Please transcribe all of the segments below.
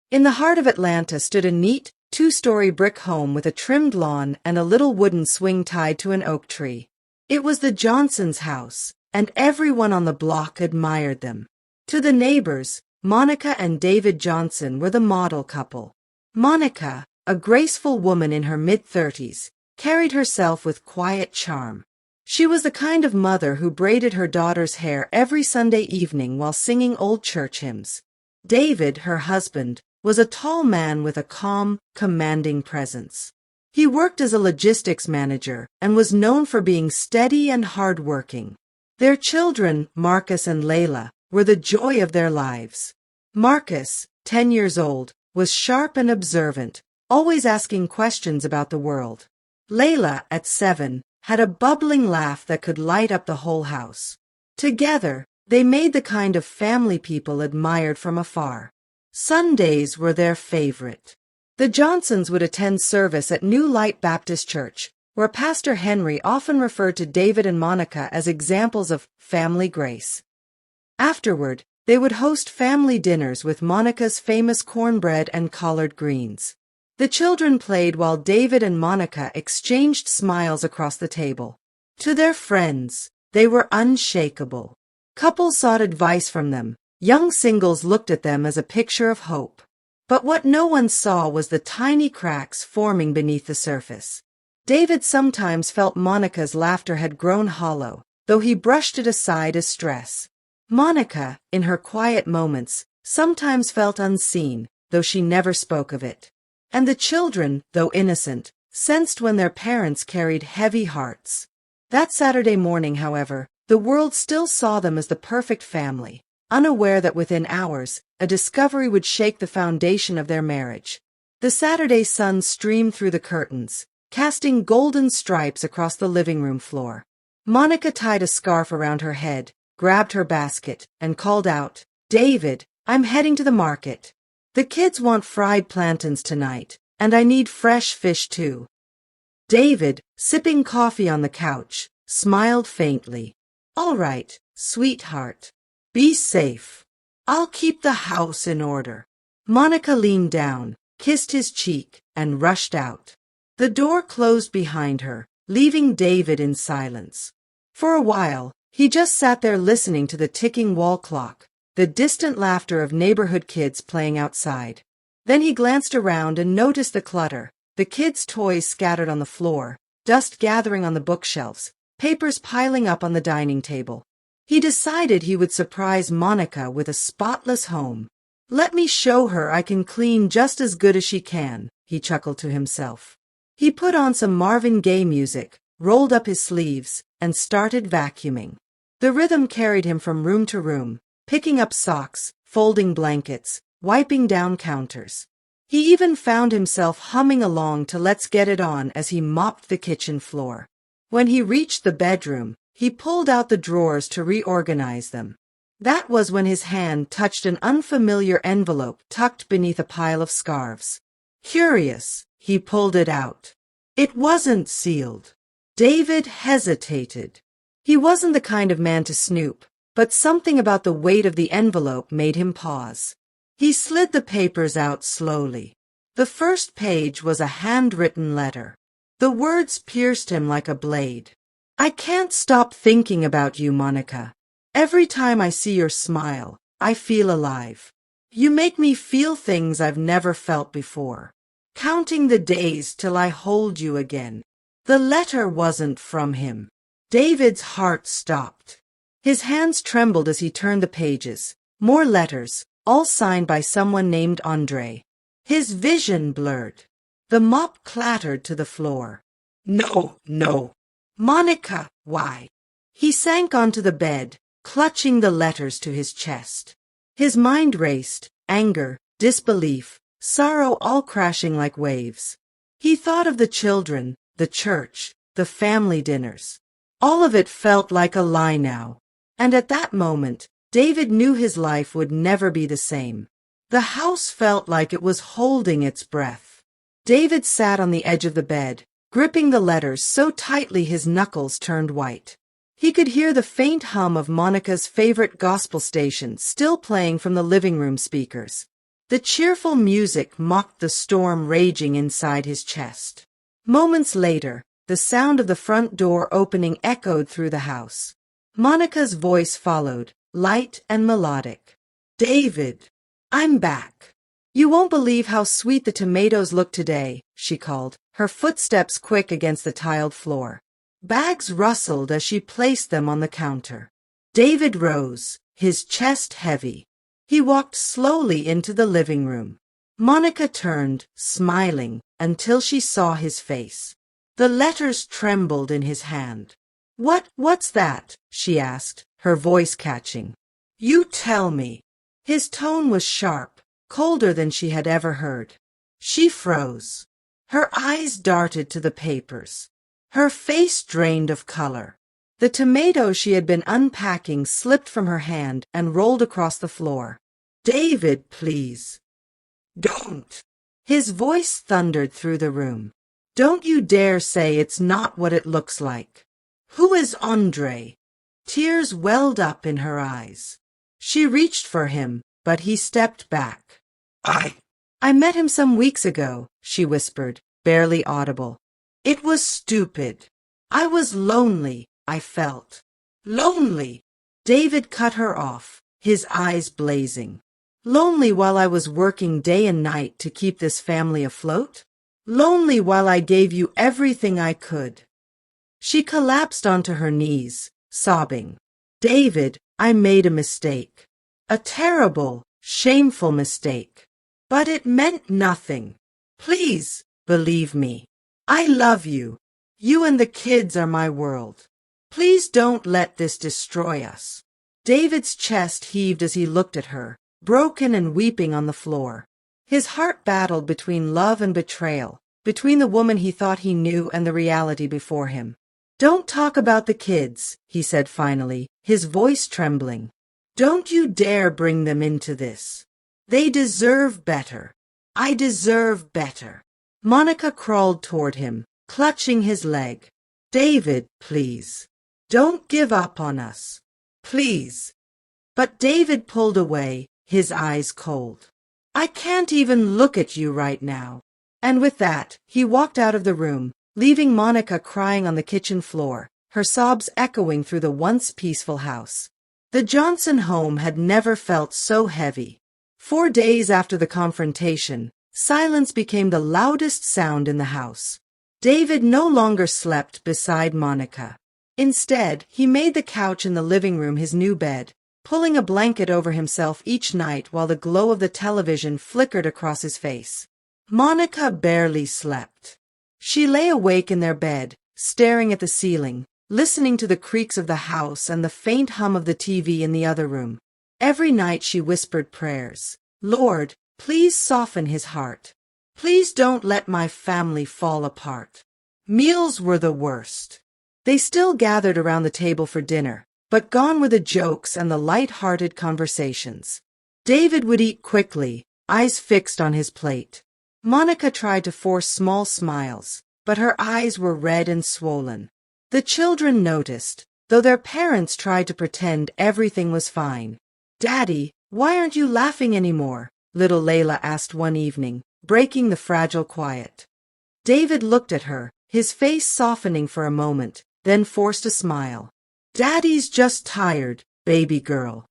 In the heart of Atlanta stood a neat, two-story brick home with a trimmed lawn and a little wooden swing tied to an oak tree. It was the Johnsons' house, and everyone on the block admired them. To the neighbors, Monica and David Johnson were the model couple. Monica, a graceful woman in her mid-30s, carried herself with quiet charm. She was the kind of mother who braided her daughter's hair every Sunday evening while singing old church hymns. David, her husband, was a tall man with a calm, commanding presence. He worked as a logistics manager and was known for being steady and hard-working. Their children, Marcus and Layla, were the joy of their lives. Marcus, 10 years old, was sharp and observant, always asking questions about the world. Layla, at 7, had a bubbling laugh that could light up the whole house. Together, they made the kind of family people admired from afar. Sundays were their favorite. The Johnsons would attend service at New Light Baptist Church, where Pastor Henry often referred to David and Monica as examples of family grace. Afterward, they would host family dinners with Monica's famous cornbread and collard greens. The children played while David and Monica exchanged smiles across the table. To their friends, they were unshakable. Couples sought advice from them. Young singles looked at them as a picture of hope. But what no one saw was the tiny cracks forming beneath the surface. David sometimes felt Monica's laughter had grown hollow, though he brushed it aside as stress. Monica, in her quiet moments, sometimes felt unseen, though she never spoke of it. And the children, though innocent, sensed when their parents carried heavy hearts. That Saturday morning, however, the world still saw them as the perfect family, unaware that within hours, a discovery would shake the foundation of their marriage. The Saturday sun streamed through the curtains, casting golden stripes across the living room floor. Monica tied a scarf around her head, grabbed her basket, and called out, "David, I'm heading to the market. The kids want fried plantains tonight, and I need fresh fish too." David, sipping coffee on the couch, smiled faintly. "All right, sweetheart. Be safe. I'll keep the house in order." Monica leaned down, kissed his cheek, and rushed out. The door closed behind her, leaving David in silence. For a while, he just sat there listening to the ticking wall clock, the distant laughter of neighborhood kids playing outside. Then he glanced around and noticed the clutter, the kids' toys scattered on the floor, dust gathering on the bookshelves, papers piling up on the dining table. He decided he would surprise Monica with a spotless home. "Let me show her I can clean just as good as she can," he chuckled to himself. He put on some Marvin Gaye music, rolled up his sleeves, and started vacuuming. The rhythm carried him from room to room, picking up socks, folding blankets, wiping down counters. He even found himself humming along to Let's Get It On as he mopped the kitchen floor. When he reached the bedroom, he pulled out the drawers to reorganize them. That was when his hand touched an unfamiliar envelope tucked beneath a pile of scarves. Curious, he pulled it out. It wasn't sealed. David hesitated. He wasn't the kind of man to snoop, but something about the weight of the envelope made him pause. He slid the papers out slowly. The first page was a handwritten letter. The words pierced him like a blade. "I can't stop thinking about you, Monica. Every time I see your smile, I feel alive. You make me feel things I've never felt before. Counting the days till I hold you again." The letter wasn't from him. David's heart stopped. His hands trembled as he turned the pages. More letters, all signed by someone named Andre. His vision blurred. The mop clattered to the floor. No. Monica, why? He sank onto the bed, clutching the letters to his chest. His mind raced, anger, disbelief, sorrow all crashing like waves. He thought of the children, the church, the family dinners. All of it felt like a lie now. And at that moment, David knew his life would never be the same. The house felt like it was holding its breath. David sat on the edge of the bed, gripping the letters so tightly his knuckles turned white. He could hear the faint hum of Monica's favorite gospel station still playing from the living room speakers. The cheerful music mocked the storm raging inside his chest. Moments later, the sound of the front door opening echoed through the house. Monica's voice followed, light and melodic. "David, I'm back. You won't believe how sweet the tomatoes look today," she called, her footsteps quick against the tiled floor. Bags rustled as she placed them on the counter. David rose, his chest heavy. He walked slowly into the living room. Monica turned, smiling, until she saw his face. The letters trembled in his hand. What's that?" she asked, her voice catching. "You tell me." His tone was sharp, colder than she had ever heard. She froze. Her eyes darted to the papers. Her face drained of color. The tomatoes she had been unpacking slipped from her hand and rolled across the floor. "David, please." "Don't." His voice thundered through the room. "Don't you dare say it's not what it looks like. Who is Andre?" Tears welled up in her eyes. She reached for him, but he stepped back. I met him some weeks ago," she whispered, barely audible. "It was stupid. I was lonely, I felt. Lonely." David cut her off, his eyes blazing. "Lonely while I was working day and night to keep this family afloat? Lonely while I gave you everything I could." She collapsed onto her knees, sobbing. "David, I made a mistake. A terrible, shameful mistake. But it meant nothing. Please, believe me. I love you. You and the kids are my world. Please don't let this destroy us." David's chest heaved as he looked at her, broken and weeping on the floor. His heart battled between love and betrayal, between the woman he thought he knew and the reality before him. "Don't talk about the kids," he said finally, his voice trembling. "Don't you dare bring them into this. They deserve better. I deserve better." Monica crawled toward him, clutching his leg. "David, please. Don't give up on us. Please." But David pulled away, his eyes cold. "I can't even look at you right now." And with that, he walked out of the room, leaving Monica crying on the kitchen floor, her sobs echoing through the once peaceful house. The Johnson home had never felt so heavy. 4 days after the confrontation, silence became the loudest sound in the house. David no longer slept beside Monica. Instead, he made the couch in the living room his new bed, pulling a blanket over himself each night while the glow of the television flickered across his face. Monica barely slept. She lay awake in their bed, staring at the ceiling, listening to the creaks of the house and the faint hum of the TV in the other room. Every night she whispered prayers. "Lord, please soften his heart. Please don't let my family fall apart." Meals were the worst. They still gathered around the table for dinner, but gone were the jokes and the light-hearted conversations. David would eat quickly, eyes fixed on his plate. Monica tried to force small smiles, but her eyes were red and swollen. The children noticed, though their parents tried to pretend everything was fine. "Daddy, why aren't you laughing anymore?" little Layla asked one evening, breaking the fragile quiet. David looked at her, his face softening for a moment, then forced a smile. "Daddy's just tired, baby girl."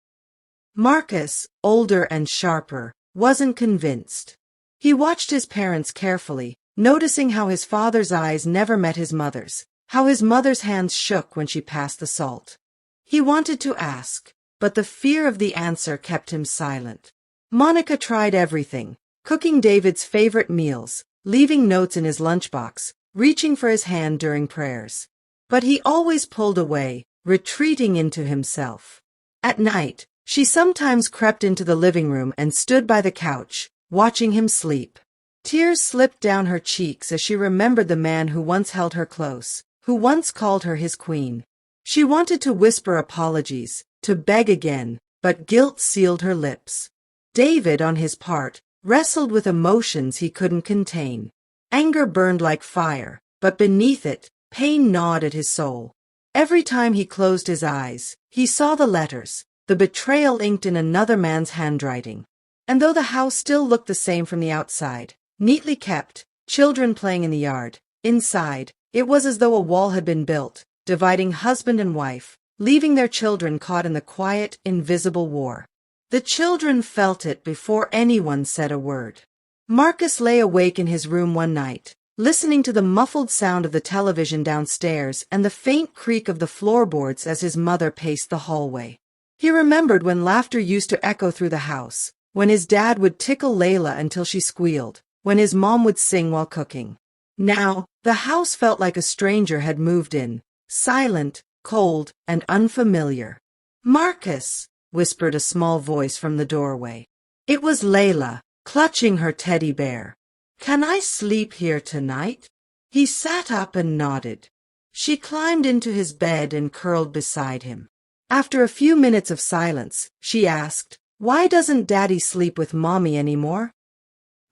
Marcus, older and sharper, wasn't convinced. He watched his parents carefully, noticing how his father's eyes never met his mother's, how his mother's hands shook when she passed the salt. He wanted to ask, but the fear of the answer kept him silent. Monica tried everything, cooking David's favorite meals, leaving notes in his lunchbox, reaching for his hand during prayers. But he always pulled away, retreating into himself. At night, she sometimes crept into the living room and stood by the couch, watching him sleep. Tears slipped down her cheeks as she remembered the man who once held her close, who once called her his queen. She wanted to whisper apologies, to beg again, but guilt sealed her lips. David, on his part, wrestled with emotions he couldn't contain. Anger burned like fire, but beneath it, pain gnawed at his soul. Every time he closed his eyes, he saw the letters, the betrayal inked in another man's handwriting. And though the house still looked the same from the outside, neatly kept, children playing in the yard, inside, it was as though a wall had been built, dividing husband and wife, leaving their children caught in the quiet, invisible war. The children felt it before anyone said a word. Marcus lay awake in his room one night, listening to the muffled sound of the television downstairs and the faint creak of the floorboards as his mother paced the hallway. He remembered when laughter used to echo through the house, when his dad would tickle Layla until she squealed, when his mom would sing while cooking. Now, the house felt like a stranger had moved in, silent, cold, and unfamiliar. "Marcus," whispered a small voice from the doorway. It was Layla, clutching her teddy bear. "Can I sleep here tonight?" He sat up and nodded. She climbed into his bed and curled beside him. After a few minutes of silence, she asked, "Why doesn't Daddy sleep with Mommy anymore?"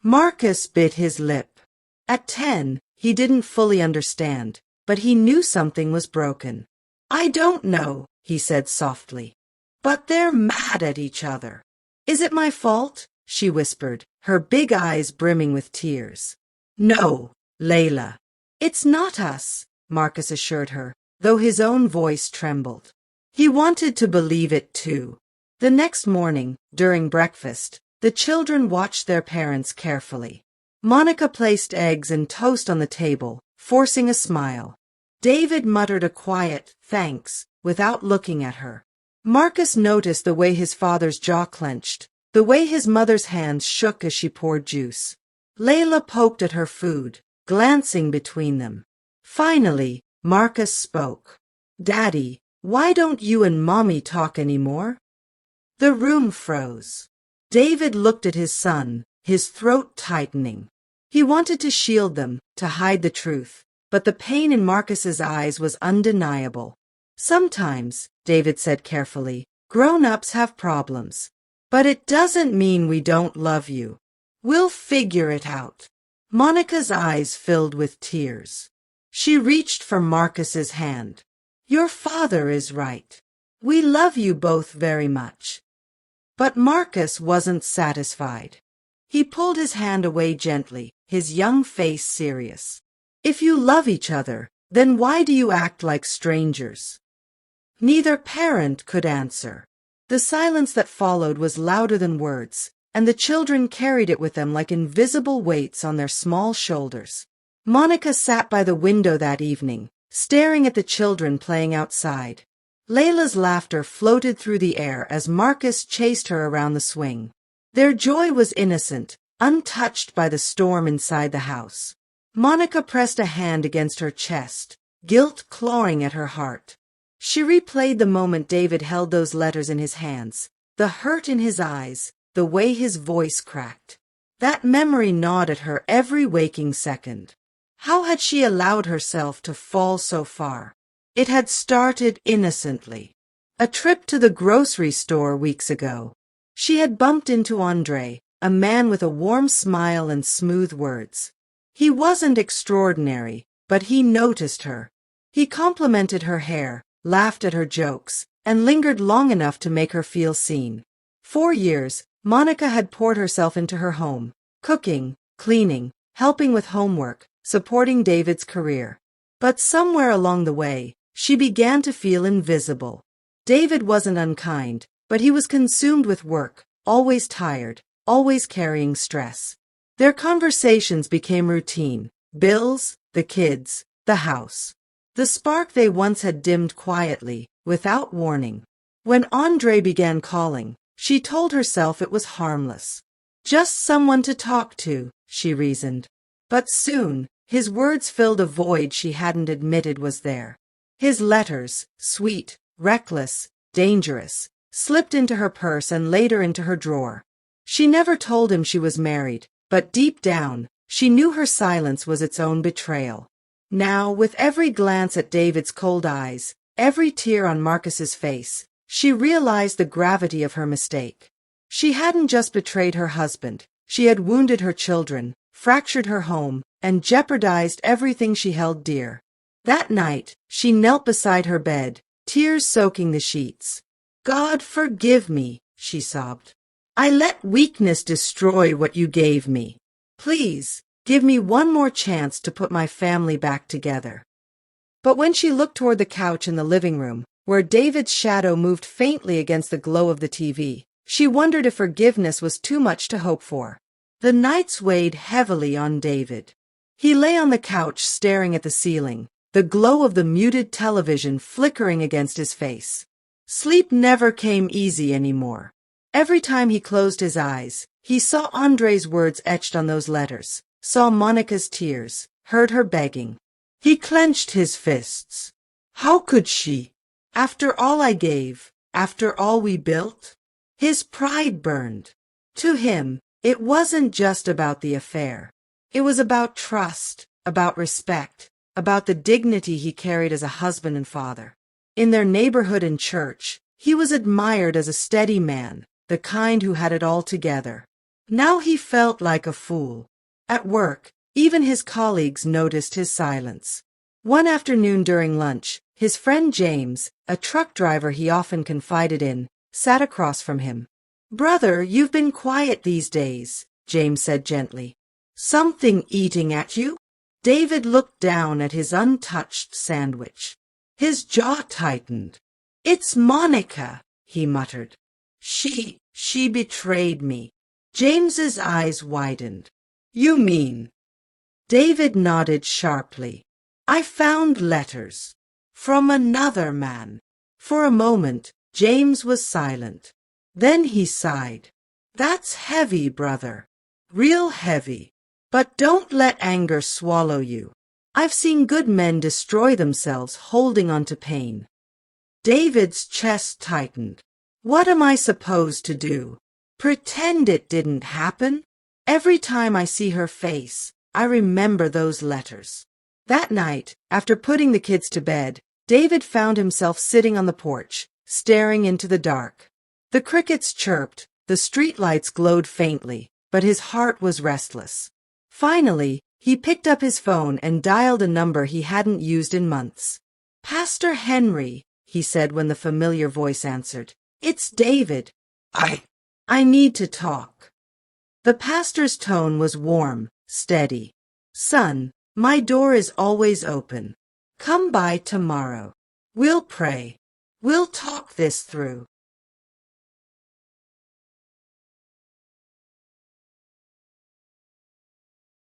Marcus bit his lip. At 10, he didn't fully understand, but he knew something was broken. "I don't know," he said softly. "But they're mad at each other." "Is it my fault?" she whispered, her big eyes brimming with tears. "No, Layla. It's not us," Marcus assured her, though his own voice trembled. He wanted to believe it too. The next morning, during breakfast, the children watched their parents carefully. Monica placed eggs and toast on the table, forcing a smile. David muttered a quiet, "Thanks," without looking at her. Marcus noticed the way his father's jaw clenched, the way his mother's hands shook as she poured juice. Layla poked at her food, glancing between them. Finally, Marcus spoke. "Daddy, why don't you and Mommy talk anymore?" The room froze. David looked at his son, his throat tightening. He wanted to shield them, to hide the truth, but the pain in Marcus's eyes was undeniable. "Sometimes," David said carefully, "grown-ups have problems. But it doesn't mean we don't love you. We'll figure it out." Monica's eyes filled with tears. She reached for Marcus's hand. "Your father is right. We love you both very much." But Marcus wasn't satisfied. He pulled his hand away gently, his young face serious. "If you love each other, then why do you act like strangers?" Neither parent could answer. The silence that followed was louder than words, and the children carried it with them like invisible weights on their small shoulders. Monica sat by the window that evening, staring at the children playing outside. Layla's laughter floated through the air as Marcus chased her around the swing. Their joy was innocent, untouched by the storm inside the house. Monica pressed a hand against her chest, guilt clawing at her heart. She replayed the moment David held those letters in his hands, the hurt in his eyes, the way his voice cracked. That memory gnawed at her every waking second. How had she allowed herself to fall so far? It had started innocently. A trip to the grocery store weeks ago. She had bumped into Andre, a man with a warm smile and smooth words. He wasn't extraordinary, but he noticed her. He complimented her hair, laughed at her jokes, and lingered long enough to make her feel seen. 4 years, Monica had poured herself into her home, cooking, cleaning, helping with homework, supporting David's career. But somewhere along the way, she began to feel invisible. David wasn't unkind, but he was consumed with work, always tired, always carrying stress. Their conversations became routine: bills, the kids, the house. The spark they once had dimmed quietly, without warning. When Andre began calling, she told herself it was harmless. Just someone to talk to, she reasoned. But soon, his words filled a void she hadn't admitted was there. His letters, sweet, reckless, dangerous, slipped into her purse and later into her drawer. She never told him she was married, but deep down, she knew her silence was its own betrayal. Now, with every glance at David's cold eyes, every tear on Marcus's face, she realized the gravity of her mistake. She hadn't just betrayed her husband, she had wounded her children, fractured her home, and jeopardized everything she held dear. That night, she knelt beside her bed, tears soaking the sheets. "God forgive me," she sobbed. I let weakness destroy what you gave me. Please, give me one more chance to put my family back together." But when she looked toward the couch in the living room, where David's shadow moved faintly against the glow of the TV, she wondered if forgiveness was too much to hope for. The nights weighed heavily on David. He lay on the couch staring at the ceiling, the glow of the muted television flickering against his face. Sleep never came easy anymore. Every time he closed his eyes, he saw Andre's words etched on those letters, saw Monica's tears, heard her begging. He clenched his fists. How could she? After all I gave, after all we built? His pride burned. To him, it wasn't just about the affair. It was about trust, about respect, about the dignity he carried as a husband and father. In their neighborhood and church, he was admired as a steady man, the kind who had it all together. Now he felt like a fool. At work, even his colleagues noticed his silence. One afternoon during lunch, his friend James, a truck driver he often confided in, sat across from him. "Brother, you've been quiet these days," James said gently. "Something eating at you?" David looked down at his untouched sandwich. His jaw tightened. "It's Monica," he muttered. She betrayed me." James's eyes widened. "You mean?" David nodded sharply. "I found letters. From another man." For a moment, James was silent. Then he sighed. "That's heavy, brother. Real heavy. But don't let anger swallow you. I've seen good men destroy themselves holding on to pain." David's chest tightened. "What am I supposed to do? Pretend it didn't happen? Every time I see her face, I remember those letters." That night, after putting the kids to bed, David found himself sitting on the porch, staring into the dark. The crickets chirped, the streetlights glowed faintly, but his heart was restless. Finally, he picked up his phone and dialed a number he hadn't used in months. "Pastor Henry," he said when the familiar voice answered. "It's David. I need to talk." The pastor's tone was warm, steady. "Son, my door is always open. Come by tomorrow. We'll pray. We'll talk this through."